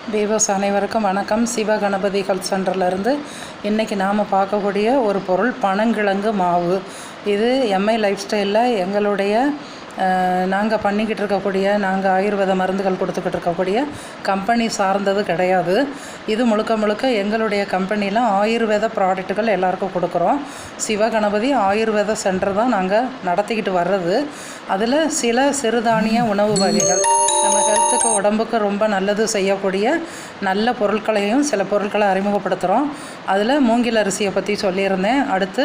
Viewers அனைவருக்கும் வணக்கம். சிவ Ganapathi health சென்டர்லேருந்து இன்றைக்கி நாம் பார்க்கக்கூடிய ஒரு பொருள் பனங்கிழங்கு மாவு. இது எம்ஐ லைஃப் ஸ்டைலில் எங்களுடைய நாங்கள் பண்ணிக்கிட்டு இருக்கக்கூடிய, நாங்கள் ஆயுர்வேத மருந்துகள் கொடுத்துக்கிட்டு இருக்கக்கூடிய கம்பெனி சார்ந்தது கிடையாது. இது முழுக்க முழுக்க எங்களுடைய கம்பெனியில் ஆயுர்வேத ப்ராடக்ட்டுகள் எல்லாருக்கும் கொடுக்குறோம். சிவகணபதி ஆயுர்வேத சென்டர் தான் நாங்கள் நடத்திக்கிட்டு வர்றது. அதில் சில சிறுதானிய உணவு வகைகள் நம்ம ஹெல்த்துக்கு, உடம்புக்கு ரொம்ப நல்லது செய்யக்கூடிய நல்ல பொருட்களையும் சில பொருட்களை அறிமுகப்படுத்துகிறோம். அதில் மூங்கில் அரிசியை பற்றி சொல்லியிருந்தேன். அடுத்து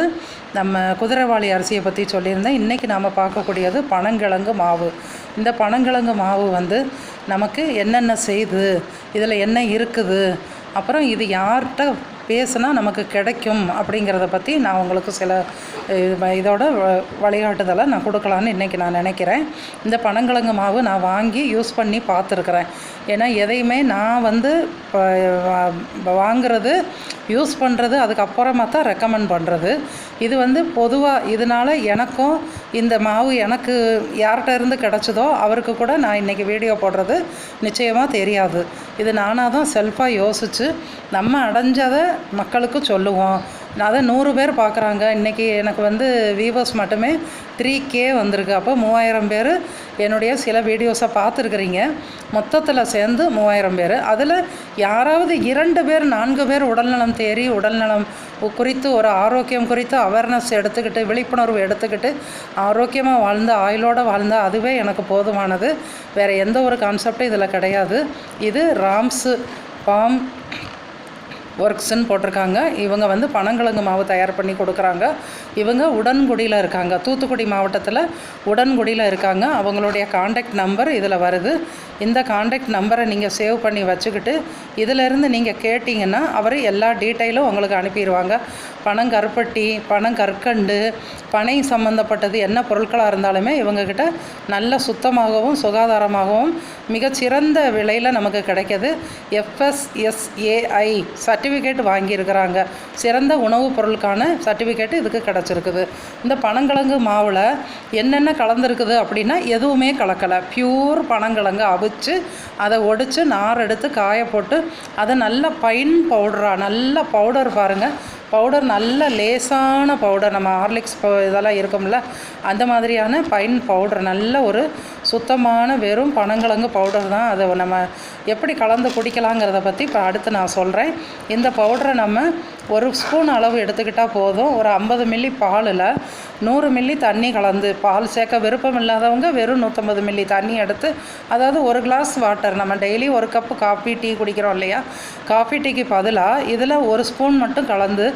நம்ம குதிரைவாளி அரிசியை பற்றி சொல்லியிருந்தேன். இன்றைக்கி நாம் பார்க்கக்கூடியது பனங்கிழங்கு மாவு. இந்த பனங்கிழங்கு மாவு நமக்கு என்னென்ன செய்து, இதில் என்ன இருக்குது, அப்புறம் இது யார்கிட்ட பேசுனா நமக்கு கிடைக்கும் அப்படிங்கிறத பற்றி நான் உங்களுக்கு சில இதோட வழிகாட்டுதலை நான் கொடுக்கலான்னு இன்றைக்கி நான் நினைக்கிறேன். இந்த பனங்கிழங்கு மாவு நான் வாங்கி யூஸ் பண்ணி பார்த்துருக்குறேன். ஏன்னா எதையுமே நான் வாங்குறது, யூஸ் பண்ணுறது, அதுக்கப்புறமா தான் ரெக்கமெண்ட் பண்ணுறது. இது பொதுவாக இதனால் எனக்கும் இந்த மாவு எனக்கு யார்கிட்ட இருந்து கிடச்சதோ அவருக்கு கூட நான் இன்றைக்கி வீடியோ போடுறது நிச்சயமாக தெரியாது. இது நானாக தான் செல்ஃபாக யோசித்து நம்ம அடைஞ்சதை மக்களுக்கு சொல்லுவோம். அதை 100 பேர் பார்க்குறாங்க. இன்றைக்கி எனக்கு வியூவர்ஸ் மட்டுமே 3K வந்திருக்கு. அப்போ 3000 பேர் என்னுடைய சில வீடியோஸை பார்த்துருக்குறீங்க. மொத்தத்தில் சேர்ந்து 3000 பேர். அதில் யாராவது 2 பேர் 4 பேர் உடல்நலம் தேறி, உடல்நலம் குறித்து ஒரு ஆரோக்கியம் குறித்து அவேர்னஸ் எடுத்துக்கிட்டு, விழிப்புணர்வு எடுத்துக்கிட்டு ஆரோக்கியமாக வாழ்ந்து ஆயுளோடு வாழ்ந்தால் அதுவே எனக்கு போதுமானது. வேறு எந்த ஒரு கான்செப்டும் இதில் கிடையாது. இது ராம்ஸ் பாம் ஒர்க்ஸ்ன்னு போட்டிருக்காங்க. இவங்க பனங்கிழங்கு மாவு தயார் பண்ணி கொடுக்குறாங்க. இவங்க உடன்குடியில் இருக்காங்க, தூத்துக்குடி மாவட்டத்தில் உடன்குடியில் இருக்காங்க. அவங்களுடைய காண்டாக்ட் நம்பர் இதில் வருது. இந்த காண்டாக்ட் நம்பரை நீங்கள் சேவ் பண்ணி வச்சுக்கிட்டு இதிலேருந்து நீங்கள் கேட்டிங்கன்னா அவர் எல்லா டீட்டெயிலும் உங்களுக்கு அனுப்பிடுவாங்க. பனங்கருப்பட்டி, பனங்கற்கண்டு, பனை சம்மந்தப்பட்டது என்ன பொருட்களாக இருந்தாலுமே இவங்கக்கிட்ட நல்ல சுத்தமாகவும் சுகாதாரமாகவும் மிகச்சிறந்த விலையில் நமக்கு கிடைக்கிது. FSSAI சர்டிஃபிகேட் வாங்கியிருக்கிறாங்க. சிறந்த உணவுப் பொருளுக்கான சர்டிஃபிகேட்டு இதுக்கு கிடச்சிருக்குது. இந்த பனங்கிழங்கு மாவில் என்னென்ன கலந்துருக்குது அப்படின்னா எதுவுமே கலக்கலை. பியூர் பனங்கிழங்கு அவிச்சு அதை ஒடித்து நார் எடுத்து காய போட்டு அதை நல்ல பைன் பவுடராக, நல்ல பவுடர் பாருங்கள், பவுடர் நல்ல லேசான பவுடர், நம்ம ஹார்லிக்ஸ் இதெல்லாம் இருக்கும்ல அந்த மாதிரியான பைன் பவுடர், நல்ல ஒரு சுத்தமான வெறும் பனங்கிழங்கு பவுடர் தான். அதை நம்ம எப்படி கலந்து குடிக்கலாங்கிறத பற்றி இப்போ அடுத்து நான் சொல்கிறேன். இந்த பவுடரை நம்ம 1 ஸ்பூன் அளவு எடுத்துக்கிட்டால் போதும். ஒரு 50 மில்லி பாலில் 100 மில்லி தண்ணி கலந்து, பால் சேர்க்க விருப்பம் இல்லாதவங்க வெறும் 150 மில்லி தண்ணி எடுத்து, அதாவது 1 கிளாஸ் வாட்டர், நம்ம டெய்லி 1 கப்பு காஃபி டீ குடிக்கிறோம் இல்லையா, காஃபி டீக்கு பதிலாக இதில் 1 ஸ்பூன் மட்டும் கலந்து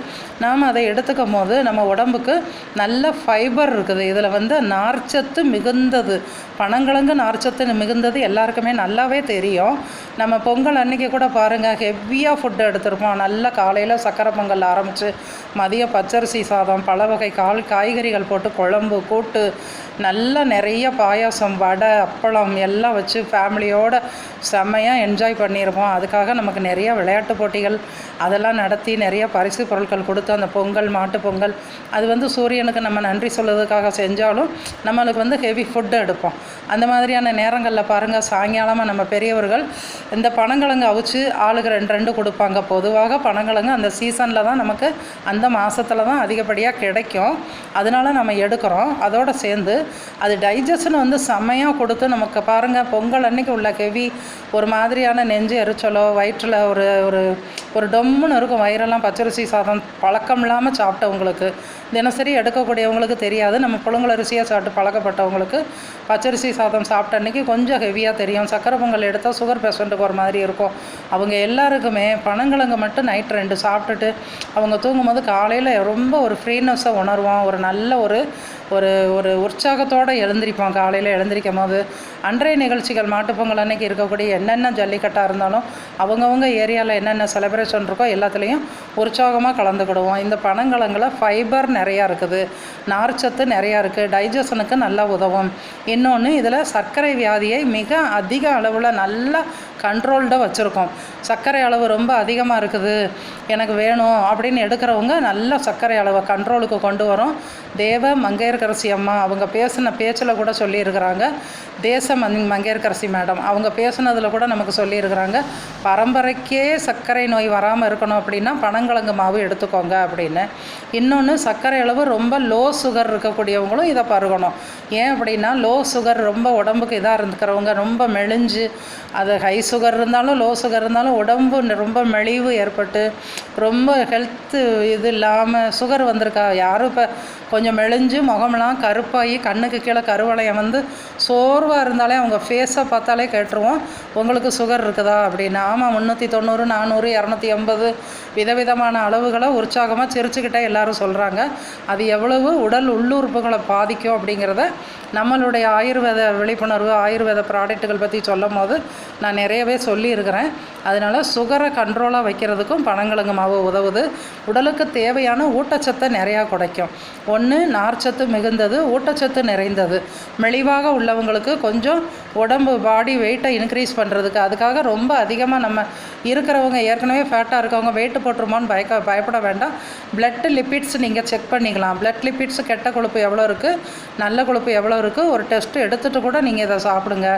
நாம் அதை எடுத்துக்கும் போது நம்ம உடம்புக்கு நல்ல ஃபைபர் இருக்குது. இதில் நார்ச்சத்து மிகுந்தது, பனங்கிழங்கு நார்ச்சத்து மிகுந்தது எல்லாருக்குமே நல்லாவே தெரியும். நம்ம பொங்கல் அன்றைக்கி கூட பாருங்கள், ஹெவியாக ஃபுட்டு எடுத்துருப்போம். நல்ல காலையில் சக்கரை பொங்கல் ஆரம்பித்து மதியம் பச்சரிசி சாதம், பல வகை காய்கறிகள் போட்டு குழம்பு, கூட்டு, நல்ல நிறைய பாயாசம், வடை, அப்பளம் எல்லாம் வச்சு ஃபேமிலியோடு செம்மையாக என்ஜாய் பண்ணியிருப்போம். அதுக்காக நமக்கு நிறைய விளையாட்டு போட்டிகள் அதெல்லாம் நடத்தி நிறைய பரிசு பொருட்கள் கொடுத்து அந்த பொங்கல், மாட்டு பொங்கல், அது சூரியனுக்கு நம்ம நன்றி சொல்வதற்காக செஞ்சாலும் நம்மளுக்கு ஹெவி ஃபுட்டு எடுப்போம். அந்த மாதிரியான நேரங்களில் பாருங்கள், சாயங்காலமாக நம்ம பெரியவர்கள் இந்த பனங்கிழங்கு அவிச்சு ஆளுக்கு 2 கொடுப்பாங்க. பொதுவாக பனங்கிழங்கு அந்த சீசனில் தான் நமக்கு, அந்த மாதத்தில் தான் அதிகப்படியாக கிடைக்கும். அதனால் நம்ம எடுக்கிறோம். அதோடு சேர்ந்து அது டைஜஷன் செம்மையாக கொடுத்து நமக்கு பாருங்கள், பொங்கல் அன்றைக்கி உள்ள ஹெவி ஒரு மாதிரியான நெஞ்சு எரிச்சலோ, வயிற்றில் ஒரு டொம்முன்னு இருக்கும் வயிறெல்லாம், பச்சரிசி சாதம் பழக்கம் இல்லாமல் சாப்பிட்டவங்களுக்கு, தினசரி எடுக்கக்கூடியவங்களுக்கு தெரியாது. நம்ம புழுங்கல் அரிசியாக சாப்பிட்டு பழக்கப்பட்டவங்களுக்கு பச்சரிசி சாதம் சாப்பிட்ட அன்றைக்கி கொஞ்சம் ஹெவியாக தெரியும். சக்கரை பொங்கல் எடுத்தால் சுகர் பேஷண்ட்டுக்கு ஒரு மாதிரி இருக்கும். அவங்க எல்லாருக்குமே பனங்கிழங்கு மட்டும் நைட் 2 சாப்பிட்டுட்டு அவங்க தூங்கும்போது காலையில் ரொம்ப ஒரு ஃப்ரீனஸை உணர்வோம். ஒரு நல்ல ஒரு உற்சாகத்தோடு எழுந்திரிப்போம். காலையில் எழுந்திரிக்கும் போது அன்றைய நிகழ்ச்சிகள், மாட்டுப்பொங்கல் அன்றைக்கி இருக்கக்கூடிய என்னென்ன ஜல்லிக்கட்டாக இருந்தாலும் அவங்கவுங்க ஏரியாவில் என்னென்ன செலிப்ரேஷன் இருக்கோ எல்லாத்துலேயும் உற்சாகமாக கலந்துக்கிடுவோம். இந்த பனங்கிழங்குல ஃபைபர் நிறையா இருக்குது, நார்ச்சத்து நிறையா இருக்குது, டைஜஷனுக்கு நல்லா உதவும். இன்னொன்று, இதில் சர்க்கரை வியாதியை மிக அதிக அளவில் நல்லா கண்ட்ரோல்டாக வச்சுருக்கோம். சர்க்கரை அளவு ரொம்ப அதிகமாக இருக்குது, எனக்கு வேணும் அப்படின்னு எடுக்கிறவங்க நல்ல சர்க்கரை அளவை கண்ட்ரோலுக்கு கொண்டு வரும். தேவ மங்கையர்கரசி அம்மா அவங்க பேசின பேச்சில் கூட சொல்லியிருக்கிறாங்க, தேச மங்கையர்கரசி மேடம் அவங்க பேசுனதில் கூட நமக்கு சொல்லியிருக்கிறாங்க, பரம்பரைக்கே சர்க்கரை நோய் வராமல் இருக்கணும் அப்படின்னா பனங்கிழங்கு மாவு எடுத்துக்கோங்க அப்படின்னு. இன்னொன்று, சர்க்கரை அளவு ரொம்ப லோ சுகர் இருக்கக்கூடியவங்களும் இதை பருகணும். ஏன் அப்படின்னா லோ சுகர் ரொம்ப உடம்புக்கு இதாக இருந்துக்கிறவங்க, ரொம்ப மெலிஞ்சு, அது ஹை சுகர் இருந்தாலும் லோ சுகர் இருந்தாலும் உடம்பு ரொம்ப மெலிவு ஏற்பட்டு ரொம்ப ஹெல்த்து இது இல்லாமல் சுகர் வந்திருக்கா யாரும் இப்போ கொஞ்சம் மெலிஞ்சு முகமெல்லாம் கருப்பாகி கண்ணுக்கு கீழே கருவளையம் வந்து சோர்வாக இருந்தாலே அவங்க ஃபேஸை பார்த்தாலே கேட்டுருவோம் உங்களுக்கு சுகர் இருக்குதா அப்படின்னு. ஆமாம், 390, 400, 280 விதவிதமான அளவுகளை உற்சாகமாக சிரிச்சுக்கிட்டே எல்லாரும் சொல்கிறாங்க. அது எவ்வளவு உடல் உள்ளுறுப்புகளை பாதிக்கும் அப்படிங்கிறத நம்மளுடைய ஆயுர்வேத விழிப்புணர்வு, ஆயுர்வேத ப்ராடக்ட்டுகள் பற்றி சொல்லும் போது நான் நிறையவே சொல்லியிருக்கிறேன். அதனால் சுகரை கண்ட்ரோலாக வைக்கிறதுக்கும் பனங்கிழங்கு மாவு உதவுது. உடலுக்கு தேவையான ஊட்டச்சத்தை நிறையா குறைக்கும். ஒன்று, நார்ச்சத்து மிகுந்தது, ஊட்டச்சத்து நிறைந்தது. மெலிவாக உள்ளவங்களுக்கு கொஞ்சம் உடம்பு பாடி வெயிட்டை இன்க்ரீஸ் பண்ணுறதுக்கு, அதுக்காக ரொம்ப அதிகமாக நம்ம இருக்கிறவங்க ஏற்கனவே ஃபேட்டாக இருக்கவங்க வெயிட்டு போட்டுருமோன்னு பயப்பட வேண்டாம். பிளட் லிப்பிட்ஸ் நீங்கள் செக் பண்ணிக்கலாம். பிளட் லிப்பிட்ஸ் கெட்ட கொழுப்பு எவ்வளோ இருக்குது, நல்ல கொழுப்பு எவ்வளோ இருக்குது, ஒரு டெஸ்ட்டு எடுத்துகிட்டு கூட நீங்கள் இதை சாப்பிடுங்க.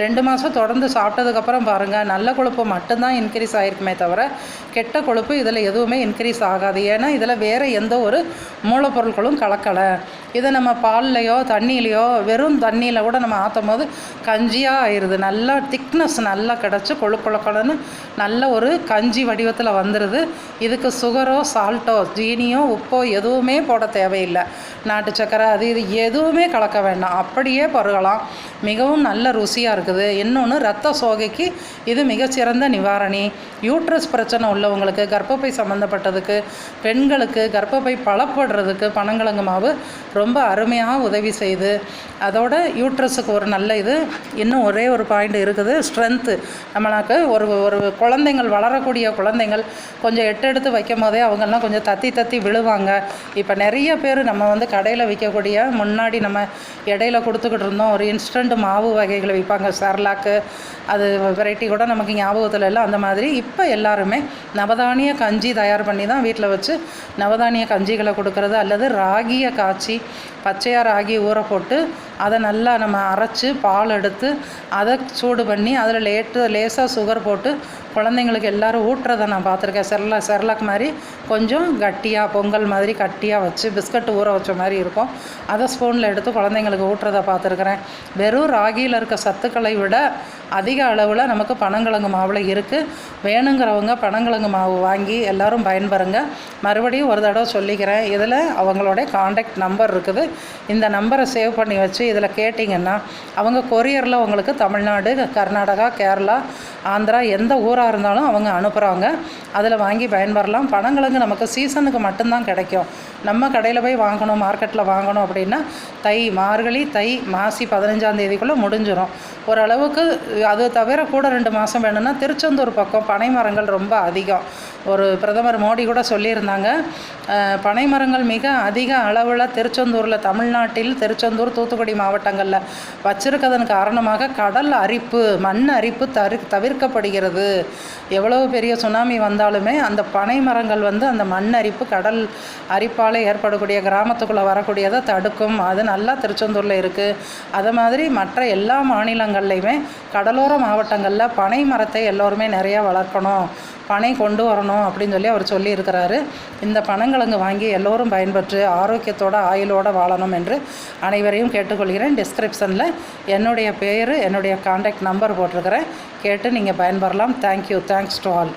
2 மாதம் தொடர்ந்து சாப்பிட்டதுக்கப்புறம் பாருங்கள், நல்ல கொழுப்பு மட்டும்தான் இன்க்ரீஸ் ஆகிருக்குமே தவிர கெட்ட கொழுப்பு இதில் எதுவுமே இன்க்ரீஸ் ஆகாது. ஏன்னா இதில் வேறு எந்த ஒரு மூலப்பொருட்களும் கலக்கலை. இதை நம்ம பால்லையோ தண்ணியிலையோ வெறும் தண்ணியில் கூட நம்ம ஆற்றும் போது கஞ்சியாக ஆயிடுது. நல்லா திக்னஸ் நல்லா கிடச்சி கொழுக்கொழுக்கொழுன்னு நல்ல ஒரு கஞ்சி வடிவத்தில் வந்துடுது. இதுக்கு சுகரோ சால்ட்டோ ஜீனியோ உப்போ எதுவுமே போட தேவையில்லை. நாட்டு சக்கரை அது இது எதுவுமே கலக்க வேண்டாம், அப்படியே பருகலாம். மிகவும் நல்ல ருசியாக இருக்குது. இன்னொன்று, இரத்த சோகைக்கு இது மிகச்சிறந்த நிவாரணி. யூட்ரஸ் பிரச்சனை உள்ளவங்களுக்கு, கர்ப்பப்பை சம்மந்தப்பட்டதுக்கு, பெண்களுக்கு கர்ப்பப்பை பலப்படுறதுக்கு பனங்கிழங்கு மாவு ரொம்ப அருமையாக உதவி செய்யுது. அதோட யூட்ரஸுக்கு ஒரு நல்ல இது. இன்னும் ஒரே ஒரு பாயிண்ட் இருக்குது, ஸ்ட்ரென்த்து. நம்மளுக்கு ஒரு குழந்தைங்கள் வளரக்கூடிய குழந்தைங்கள் கொஞ்சம் எடுத்து வைக்கும் போதே அவங்கெல்லாம் கொஞ்சம் தத்தி விழுவாங்க. இப்போ நிறைய பேர் நம்ம வந்து கடையில் விற்கக்கூடிய, முன்னாடி நம்ம இடையில கொடுத்துக்கிட்டு இருந்தோம் ஒரு இன்ஸ்டன்ட் மாவு வகைகளை விற்பாங்க, செர்லாக்கு, அது வெரைட்டி கூட நமக்கு ஞாபகத்தில் இல்லை. அந்த மாதிரி இப்போ எல்லாருமே நவதானிய கஞ்சி தயார் பண்ணி தான் வீட்டில் வச்சு நவதானிய கஞ்சிகளை கொடுக்கறது, அல்லது ராகியை காய்ச்சி பச்சையாக ராகி ஊற போட்டு அதை நல்லா நம்ம அரைச்சி பால் எடுத்து அதை சூடு பண்ணி அதில் லேசாக சுகர் போட்டு குழந்தைங்களுக்கு எல்லோரும் ஊட்டுறதை நான் பார்த்துருக்கேன். செர்லாக் மாதிரி கொஞ்சம் கட்டியாக பொங்கல் மாதிரி கட்டியாக வச்சு பிஸ்கட் ஊற வச்ச மாதிரி இருக்கும். அதை ஸ்பூனில் எடுத்து குழந்தைங்களுக்கு ஊட்டுறதை பார்த்துருக்குறேன். வெறும் ராகியில் இருக்க சத்துக்களை விட அதிக அளவில் நமக்கு பனங்கிழங்கு மாவில் இருக்குது. வேணுங்கிறவங்க பனங்கிழங்கு மாவு வாங்கி எல்லோரும் பயன்பெறுங்க. மறுபடியும் ஒரு தடவை சொல்லிக்கிறேன், இதில் அவங்களோட காண்டாக்ட் நம்பர் இருக்குது. இந்த நம்பரை சேவ் பண்ணி வச்சு இதில் கேட்டிங்கன்னா அவங்க கொரியரில் உங்களுக்கு தமிழ்நாடு, கர்நாடகா, கேரளா, ஆந்திரா எந்த ஊராக இருந்தாலும் அவங்க அனுப்புகிறாங்க. அதில் வாங்கி பயன்பெறலாம். பனங்கிழங்கு நமக்கு சீசனுக்கு மட்டும்தான் கிடைக்கும். நம்ம கடையில் போய் வாங்கணும், மார்க்கெட்டில் வாங்கணும் அப்படின்னா மார்கழி, தை, மாசி 15ஆம் தேதிக்குள்ளே முடிஞ்சிடும். ஓரளவுக்கு அது தவிர கூட 2 மாதம் வேணும்னா திருச்செந்தூர் பக்கம் பனை மரங்கள் ரொம்ப அதிகம். ஒரு பிரதமர் மோடி கூட சொல்லியிருந்தாங்க, பனை மரங்கள் மிக அதிக அளவில் திருச்செந்தூரில், தமிழ்நாட்டில் திருச்செந்தூர், தூத்துக்குடி மாவட்டங்களில் வச்சிருக்கிறதன் காரணமாக கடல் அரிப்பு, மண் அரிப்பு தவிர்க்கப்படுகிறது. எவ்வளவு பெரிய சுனாமி வந்தாலுமே அந்த பனை மரங்கள் வந்து அந்த மண் அரிப்பு, கடல் அரிப்பால் ஏற்படக்கூடிய கிராமத்துக்குள்ளே வரக்கூடியதை தடுக்கும். அது நல்லா திருச்செந்தூரில் இருக்குது. அது மாதிரி மற்ற எல்லா மாநிலங்கள்லையுமே கடலோர மாவட்டங்களில் பனை மரத்தை எல்லோருமே நிறையா வளர்க்கணும், பனை கொண்டு வரணும் அப்படின்னு சொல்லி அவர் சொல்லியிருக்கிறாரு. இந்த பனங்கிழங்கு வாங்கி எல்லோரும் பயன்பெற்று ஆரோக்கியத்தோட ஆயுளோடு வாழணும் என்று அனைவரையும் கேட்டுக்கொள்கிறேன். டிஸ்கிரிப்ஷனில் என்னுடைய பேர், என்னுடைய காண்டாக்ட் நம்பர் போட்டிருக்கிறேன். கேட்டு நீங்கள் பயன்பெறலாம். தேங்க்யூ. Thanks to all.